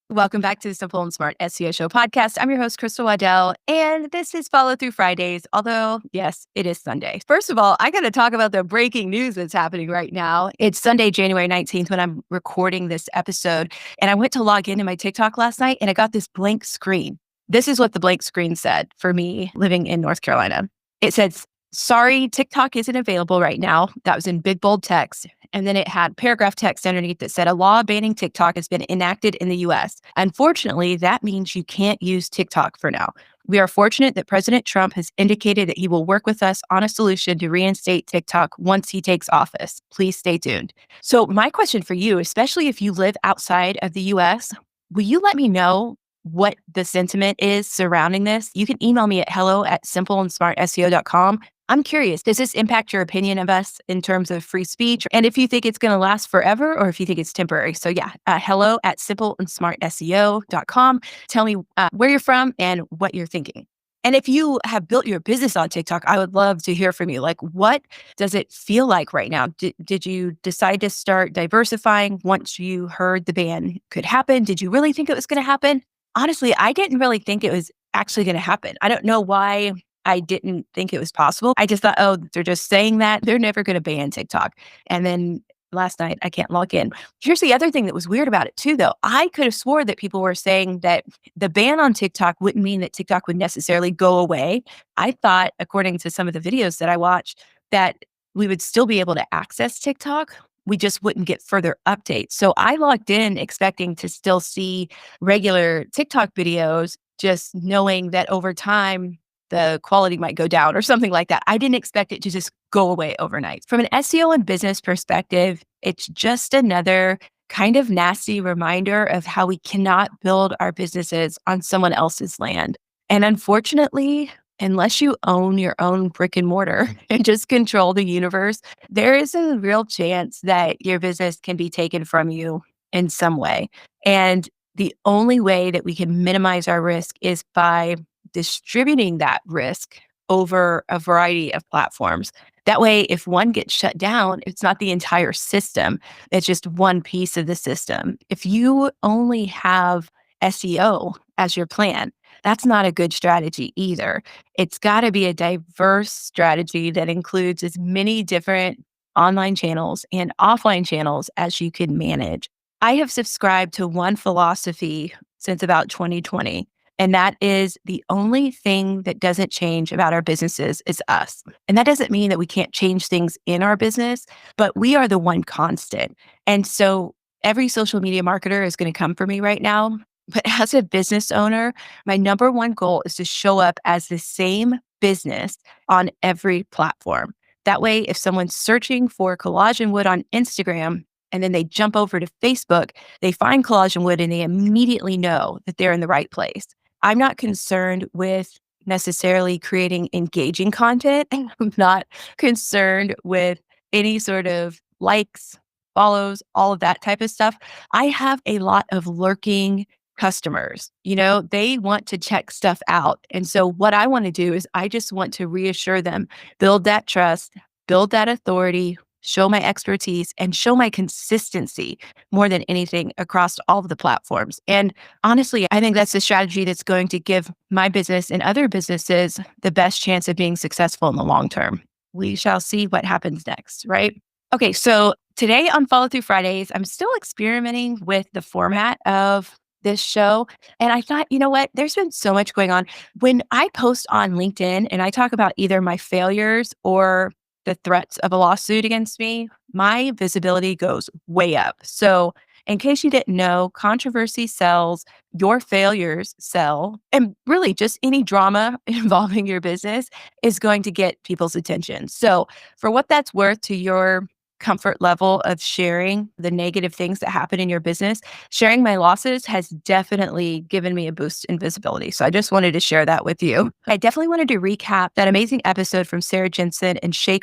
Welcome back to the Simple and Smart SEO Show podcast. I'm your host, Crystal Waddell, and this is Follow Through Fridays, although, yes, it is Sunday. First of all, I got to talk about the breaking news that's happening right now. It's Sunday, January 19th, when I'm recording this episode, and I went to log into my TikTok last night, and I got this blank screen. This is what the blank screen said for me living in North Carolina. It said, "Sorry, TikTok isn't available right now." That was in big, bold text. And then it had paragraph text underneath that said, "A law banning TikTok has been enacted in the US. Unfortunately, that means you can't use TikTok for now. We are fortunate that President Trump has indicated that he will work with us on a solution to reinstate TikTok once he takes office. Please stay tuned." So my question for you, especially if you live outside of the US, will you let me know what the sentiment is surrounding this? You can email me at hello@simpleandsmartseo.com. I'm curious, does this impact your opinion of us in terms of free speech? And if you think it's going to last forever or if you think it's temporary. So yeah, hello@simpleandsmartseo.com. Tell me where you're from and what you're thinking. And if you have built your business on TikTok, I would love to hear from you. Like, what does it feel like right now? Did you decide to start diversifying once you heard the ban could happen? Did you really think it was going to happen? Honestly, I didn't really think it was actually going to happen. I don't know why I didn't think it was possible. I just thought, oh, they're just saying that. They're never going to ban TikTok. And then last night, I can't log in. Here's the other thing that was weird about it too, though. I could have swore that people were saying that the ban on TikTok wouldn't mean that TikTok would necessarily go away. I thought, according to some of the videos that I watched, that we would still be able to access TikTok. We just wouldn't get further updates. So I logged in expecting to still see regular TikTok videos, just knowing that over time, the quality might go down or something like that. I didn't expect it to just go away overnight. From an SEO and business perspective, it's just another kind of nasty reminder of how we cannot build our businesses on someone else's land. And unfortunately, unless you own your own brick and mortar and just control the universe, there is a real chance that your business can be taken from you in some way. And the only way that we can minimize our risk is by distributing that risk over a variety of platforms. That way, if one gets shut down, it's not the entire system. It's just one piece of the system. If you only have SEO as your plan, that's not a good strategy either. It's got to be a diverse strategy that includes as many different online channels and offline channels as you can manage. I have subscribed to one philosophy since about 2020. And that is the only thing that doesn't change about our businesses is us. And that doesn't mean that we can't change things in our business, but we are the one constant. And so every social media marketer is going to come for me right now. But as a business owner, my number one goal is to show up as the same business on every platform. That way, if someone's searching for collage and wood on Instagram, and then they jump over to Facebook, they find collage and wood and they immediately know that they're in the right place. I'm not concerned with necessarily creating engaging content. I'm not concerned with any sort of likes, follows, all of that type of stuff. I have a lot of lurking customers. They want to check stuff out. And so what I want to do is I just want to reassure them, build that trust, build that authority, show my expertise, and show my consistency more than anything across all of the platforms. And honestly, I think that's the strategy that's going to give my business and other businesses the best chance of being successful in the long term. We shall see what happens next, right? Okay, so today on Follow Through Fridays, I'm still experimenting with the format of this show. And I thought, you know what? There's been so much going on. When I post on LinkedIn and I talk about either my failures or the threats of a lawsuit against me, my visibility goes way up. So in case you didn't know, controversy sells, your failures sell, and really just any drama involving your business is going to get people's attention. So for what that's worth to your comfort level of sharing the negative things that happen in your business, sharing my losses has definitely given me a boost in visibility. So I just wanted to share that with you. I definitely wanted to recap that amazing episode from Sarah Jensen and Shay.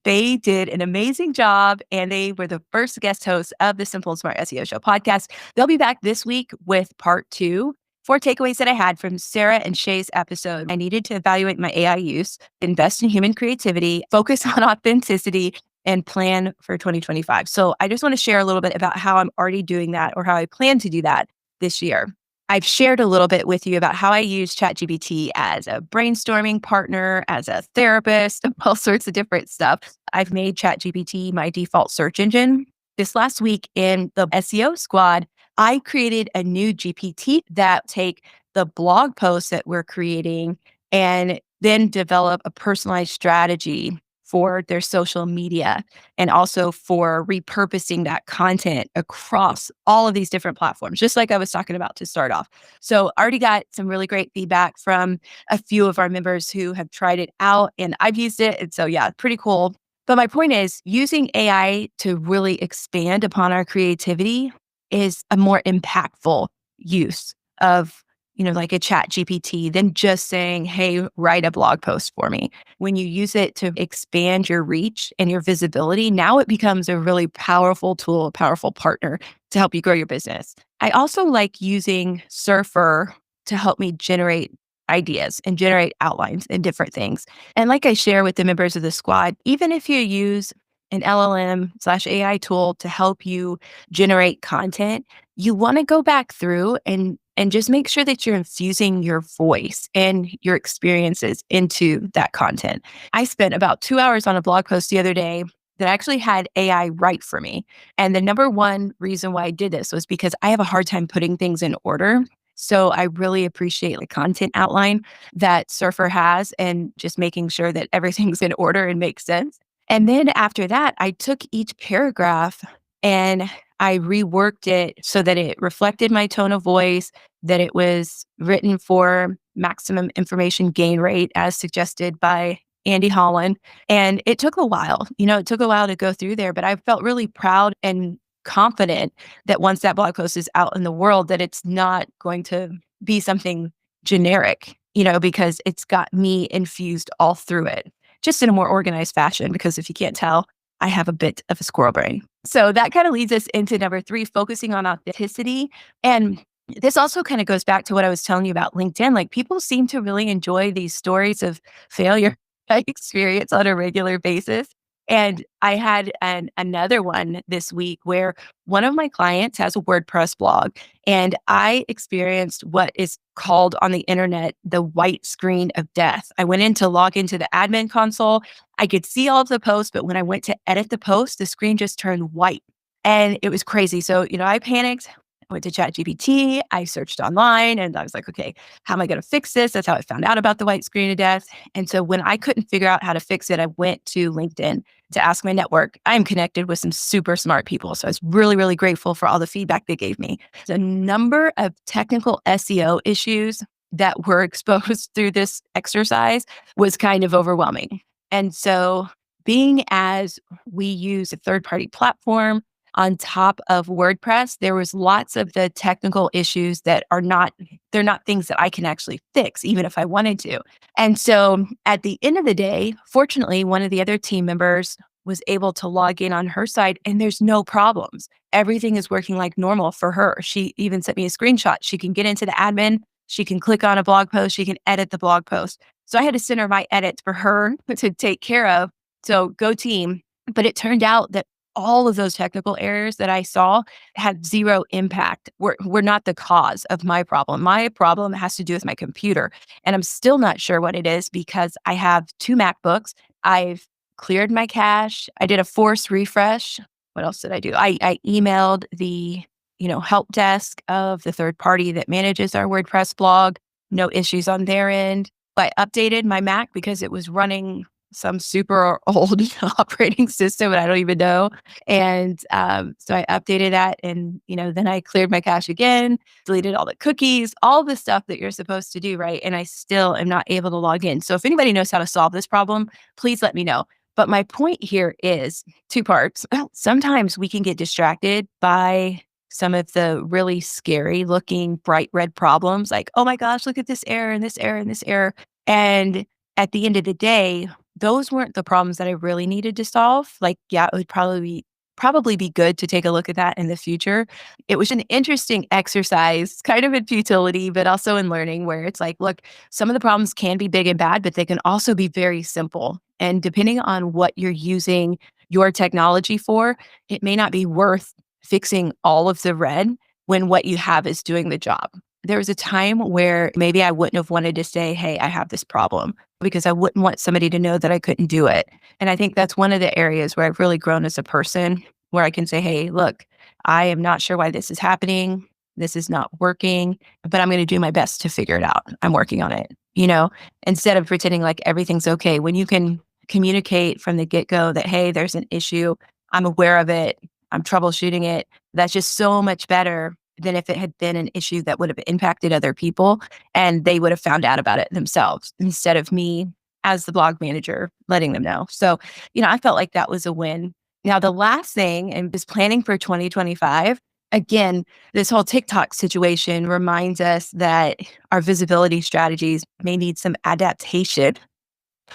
They did an amazing job and they were the first guest hosts of the Simple and Smart SEO Show podcast. They'll be back this week with part 2. 4 takeaways that I had from Sarah and Shay's episode. I needed to evaluate my AI use, invest in human creativity, focus on authenticity, and plan for 2025. So I just want to share a little bit about how I'm already doing that or how I plan to do that. this year. I've shared a little bit with you about how I use ChatGPT as a brainstorming partner, as a therapist, all sorts of different stuff. I've made ChatGPT my default search engine. This last week in the SEO squad, I created a new GPT that take the blog posts that we're creating and then develop a personalized strategy for their social media and also for repurposing that content across all of these different platforms, just like I was talking about to start off. So I already got some really great feedback from a few of our members who have tried it out and I've used it. And so, yeah, pretty cool. But my point is using AI to really expand upon our creativity is a more impactful use of, like a chat GPT than just saying, hey, write a blog post for me. When you use it to expand your reach and your visibility, now it becomes a really powerful tool, a powerful partner to help you grow your business. I also like using Surfer to help me generate ideas and generate outlines and different things. And like I share with the members of the squad, even if you use an LLM/AI tool to help you generate content, you want to go back through and just make sure that you're infusing your voice and your experiences into that content. I spent about 2 hours on a blog post the other day that actually had AI write for me. And the number one reason why I did this was because I have a hard time putting things in order. So I really appreciate the content outline that Surfer has and just making sure that everything's in order and makes sense. And then after that, I took each paragraph and I reworked it so that it reflected my tone of voice, that it was written for maximum information gain rate as suggested by Andy Holland. And it took a while, it took a while to go through there, but I felt really proud and confident that once that blog post is out in the world, that it's not going to be something generic, because it's got me infused all through it, just in a more organized fashion. Because if you can't tell, I have a bit of a squirrel brain. So that kind of leads us into number 3, focusing on authenticity. And this also kind of goes back to what I was telling you about LinkedIn. Like people seem to really enjoy these stories of failure I experience on a regular basis. And I had another one this week where one of my clients has a WordPress blog, and I experienced what is called on the internet the white screen of death. I went in to log into the admin console. I could see all of the posts, but when I went to edit the post, the screen just turned white. And it was crazy. So, I panicked. I went to ChatGPT. I searched online and I was like, okay, how am I going to fix this? That's how I found out about the white screen of death. And so when I couldn't figure out how to fix it, I went to LinkedIn to ask my network. I'm connected with some super smart people. So I was really, really grateful for all the feedback they gave me. The number of technical SEO issues that were exposed through this exercise was kind of overwhelming. And so being as we use a third-party platform on top of WordPress, there was lots of the technical issues that they're not things that I can actually fix, even if I wanted to. And so at the end of the day, fortunately, one of the other team members was able to log in on her side and there's no problems. Everything is working like normal for her. She even sent me a screenshot. She can get into the admin. She can click on a blog post. She can edit the blog post. So I had to send her my edits for her to take care of. So go team. But it turned out that all of those technical errors that I saw had zero impact. Were not the cause of my problem. My problem has to do with my computer. And I'm still not sure what it is because I have 2 MacBooks. I've cleared my cache. I did a force refresh. What else did I do? I emailed the, help desk of the third party that manages our WordPress blog. No issues on their end. I updated my Mac because it was running some super old operating system and I don't even know. And so I updated that and, then I cleared my cache again, deleted all the cookies, all the stuff that you're supposed to do, right? And I still am not able to log in. So if anybody knows how to solve this problem, please let me know. But my point here is 2 parts. Sometimes we can get distracted by some of the really scary looking bright red problems like, oh my gosh, look at this error and this error and this error. And at the end of the day, those weren't the problems that I really needed to solve. Like, yeah, it would probably be good to take a look at that in the future. It was an interesting exercise, kind of in futility, but also in learning where it's like, look, some of the problems can be big and bad, but they can also be very simple. And depending on what you're using your technology for, it may not be worth fixing all of the red. when what you have is doing the job. There was a time where maybe I wouldn't have wanted to say, hey, I have this problem, because I wouldn't want somebody to know that I couldn't do it. And I think that's one of the areas where I've really grown as a person, where I can say, hey, look, I am not sure why this is happening. This is not working, but I'm going to do my best to figure it out. I'm working on it, instead of pretending like everything's okay. When you can communicate from the get go that, hey, there's an issue, I'm aware of it, I'm troubleshooting it, that's just so much better than if it had been an issue that would have impacted other people and they would have found out about it themselves instead of me as the blog manager letting them know. So, I felt like that was a win. Now, the last thing, and is planning for 2025. Again, this whole TikTok situation reminds us that our visibility strategies may need some adaptation.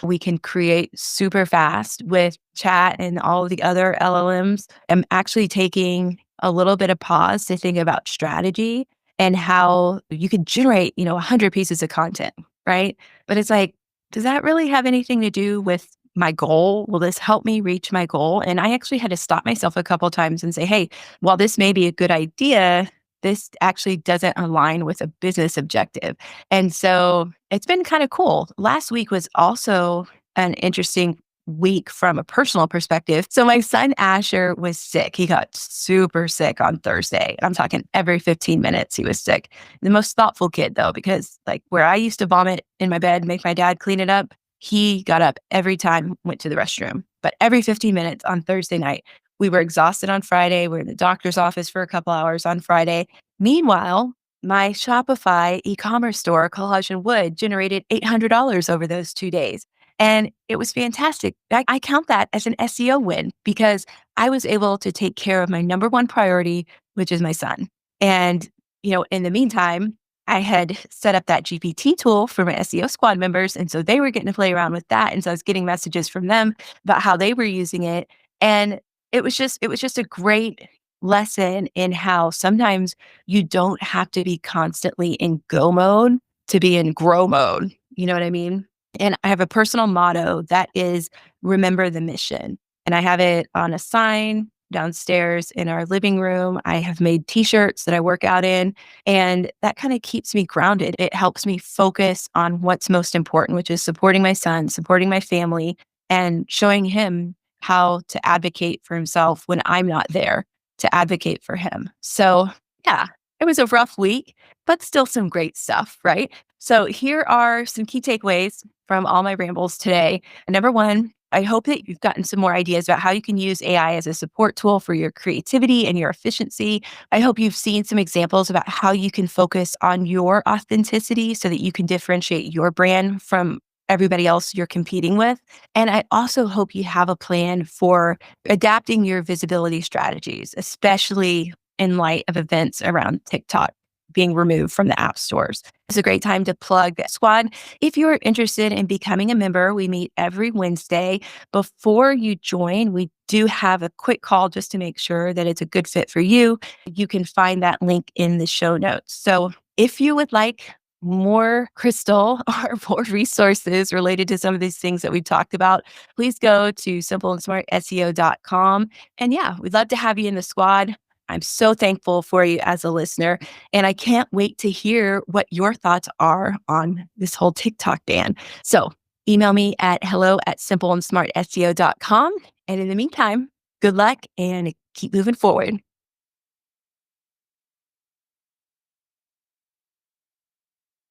We can create super fast with chat and all of the other LLMs. I'm actually taking a little bit of pause to think about strategy and how you could generate, 100 pieces of content, right? But it's like, does that really have anything to do with my goal? Will this help me reach my goal? And I actually had to stop myself a couple of times and say, hey, while this may be a good idea, this actually doesn't align with a business objective. And so it's been kind of cool. Last week was also an interesting week from a personal perspective. So my son Asher was sick. He got super sick on Thursday. I'm talking every 15 minutes he was sick. The most thoughtful kid though, because like where I used to vomit in my bed, make my dad clean it up, he got up every time, went to the restroom. But every 15 minutes on Thursday night, we were exhausted on Friday. We're in the doctor's office for a couple hours on Friday. Meanwhile, my Shopify e-commerce store, Collage and Wood, generated $800 over those 2 days. And it was fantastic. I count that as an SEO win because I was able to take care of my number one priority, which is my son. And, in the meantime, I had set up that GPT tool for my SEO squad members. And so they were getting to play around with that. And so I was getting messages from them about how they were using it. And it was just a great lesson in how sometimes you don't have to be constantly in go mode to be in grow mode. You know what I mean? And I have a personal motto that is remember the mission. And I have it on a sign downstairs in our living room. I have made t-shirts that I work out in, and that kind of keeps me grounded. It helps me focus on what's most important, which is supporting my son, supporting my family, and showing him how to advocate for himself when I'm not there to advocate for him. So yeah, it was a rough week, but still some great stuff, right? So here are some key takeaways from all my rambles today. Number one, I hope that you've gotten some more ideas about how you can use AI as a support tool for your creativity and your efficiency. I hope you've seen some examples about how you can focus on your authenticity so that you can differentiate your brand from everybody else you're competing with. And I also hope you have a plan for adapting your visibility strategies, especially in light of events around TikTok being removed from the app stores. It's a great time to plug Squad. If you're interested in becoming a member, we meet every Wednesday. Before you join, we do have a quick call just to make sure that it's a good fit for you. You can find that link in the show notes. So if you would like more Crystal or more resources related to some of these things that we talked about, please go to simpleandsmartseo.com. And yeah, we'd love to have you in the squad. I'm so thankful for you as a listener. And I can't wait to hear what your thoughts are on this whole TikTok ban. So email me at hello@simpleandsmartseo.com. And in the meantime, good luck and keep moving forward.